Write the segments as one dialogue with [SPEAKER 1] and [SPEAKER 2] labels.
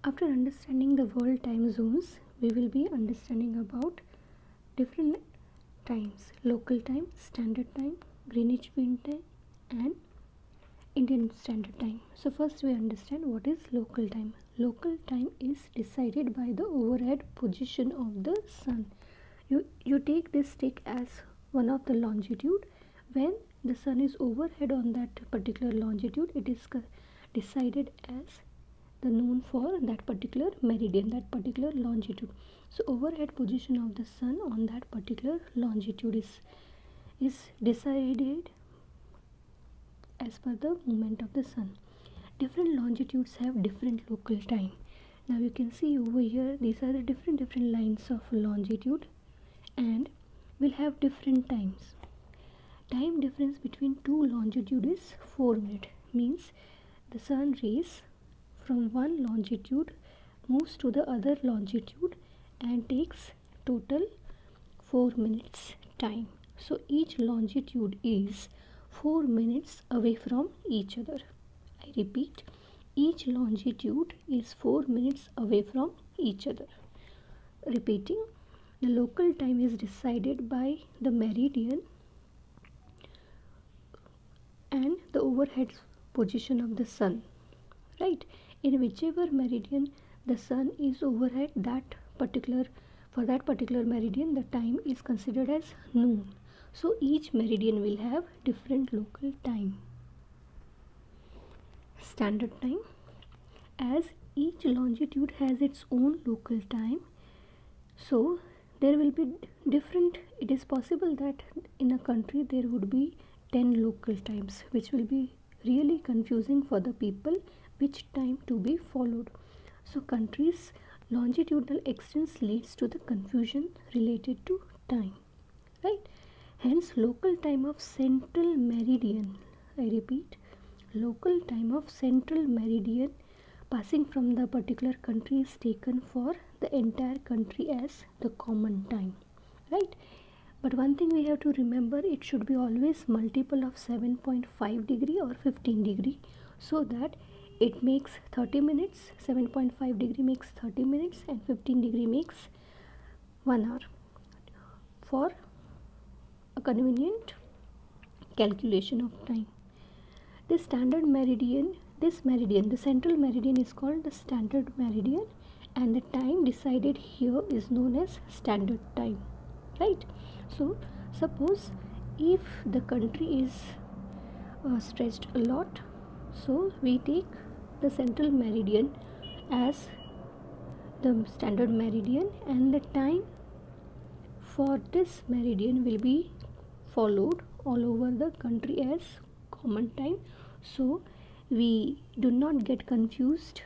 [SPEAKER 1] After understanding the world time zones, we will be understanding about different times: local time, standard time, Greenwich Mean Time, and Indian Standard Time. So first we understand what is local time. Local time is decided by the overhead position of the sun. You take this stick as one of the longitude. When the sun is overhead on that particular longitude, it is decided as the noon for that particular meridian, that particular longitude. So overhead position of the sun on that particular longitude is decided as per the movement of the sun. Different longitudes have different local time. Now you can see over here, these are the different lines of longitude and will have different times. Time difference between two longitude is 4 minutes, means the sun rays from one longitude moves to the other longitude and takes total 4 minutes time. So each longitude is 4 minutes away from each other. I repeat, each longitude is 4 minutes away from each other. Repeating, the local time is decided by the meridian and the overhead position of the sun, right? In whichever meridian the sun is overhead, for that particular meridian the time is considered as noon. So each meridian will have different local time. Standard time, as each longitude has its own local time, so there will be different. It is possible that in a country there would be 10 local times, which will be really confusing for the people which time to be followed. So countries longitudinal extents leads to the confusion related to time, right? Hence local time of central meridian, I repeat, local time of central meridian passing from the particular country is taken for the entire country as the common time, right? But one thing we have to remember, it should be always multiple of 7.5 degree or 15 degree, so that it makes 30 minutes. 7.5 degree makes 30 minutes and 15 degree makes 1 hour for a convenient calculation of time. The standard meridian, the central meridian is called the standard meridian, and the time decided here is known as standard time, right? So suppose if the country is stretched a lot, so we take the central meridian as the standard meridian, and the time for this meridian will be followed all over the country as common time, so we do not get confused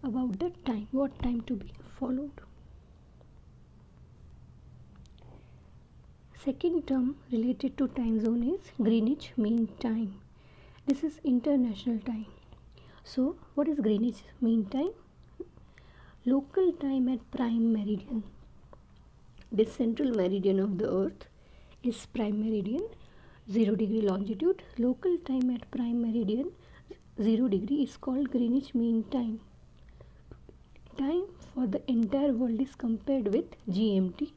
[SPEAKER 1] about the time, what time to be followed. Second term related to time zone is Greenwich Mean Time. This is international time. So what is Greenwich Mean Time? Local time at prime meridian. This central meridian of the earth is prime meridian, 0 degree longitude. Local time at prime meridian 0 degree is called Greenwich Mean Time. Time for the entire world is compared with GMT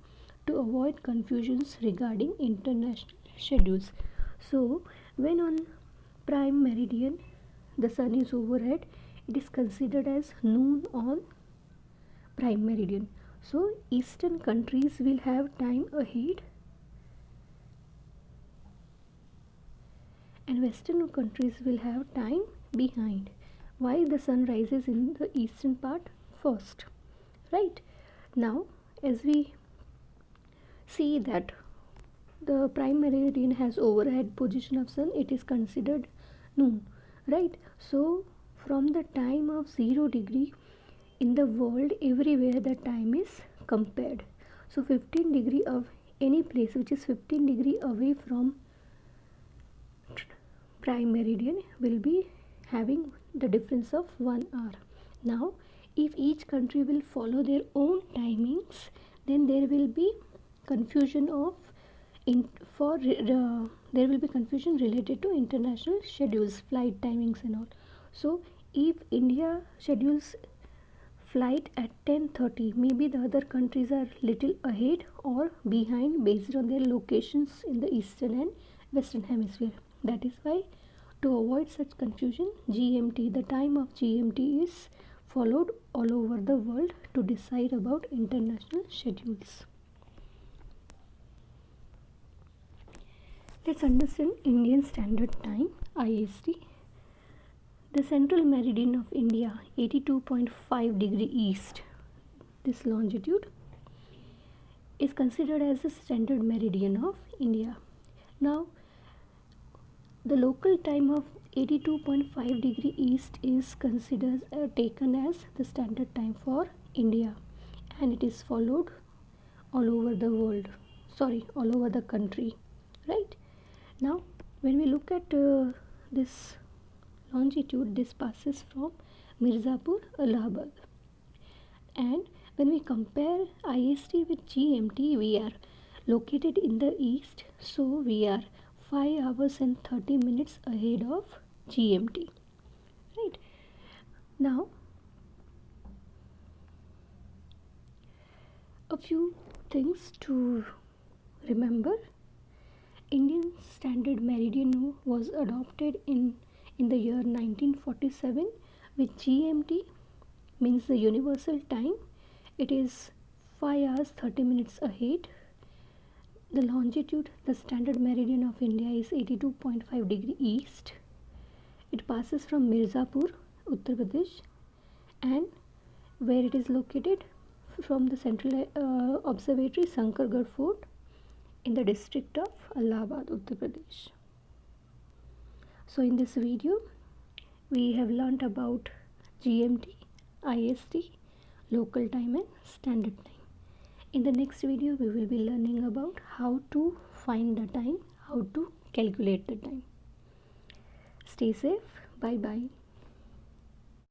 [SPEAKER 1] to avoid confusions regarding international schedules. So when on prime meridian the sun is overhead, it is considered as noon on prime meridian. So eastern countries will have time ahead and western countries will have time behind. Why the sun rises in the eastern part first, right? Now as we see that the prime meridian has overhead position of sun, it is considered noon, right? So from the time of 0 degree in the world, everywhere the time is compared. So 15 degree of any place which is 15 degree away from prime meridian will be having the difference of 1 hour. Now if each country will follow their own timings, then there will be confusion there will be confusion related to international schedules, flight timings and all. So if India schedules flight at 10:30. Maybe the other countries are little ahead or behind based on their locations in the eastern and western hemisphere. That is why, to avoid such confusion, GMT, the time of GMT, is followed all over the world to decide about international schedules. Let's understand Indian Standard Time, IST. The central meridian of India, 82.5 degree east, this longitude, is considered as the standard meridian of India. Now, the local time of 82.5 degree east is considered taken as the standard time for India, and it is followed all over the world, all over the country, right? Now, when we look at this longitude, this passes from Mirzapur, Allahabad, and when we compare IST with GMT, we are located in the east, so we are 5 hours and 30 minutes ahead of GMT, right? Now, a few things to remember. Indian Standard Meridian was adopted in the year 1947 with GMT, means the universal time. It is 5 hours 30 minutes ahead. The longitude, the standard meridian of India, is 82.5 degree east. It passes from Mirzapur, Uttar Pradesh, and where it is located, from the central observatory Sankargarh Fort in the district of Allahabad, Uttar Pradesh. So in this video, we have learnt about GMT, IST, local time and standard time. In the next video, we will be learning about how to find the time, how to calculate the time. Stay safe. Bye bye.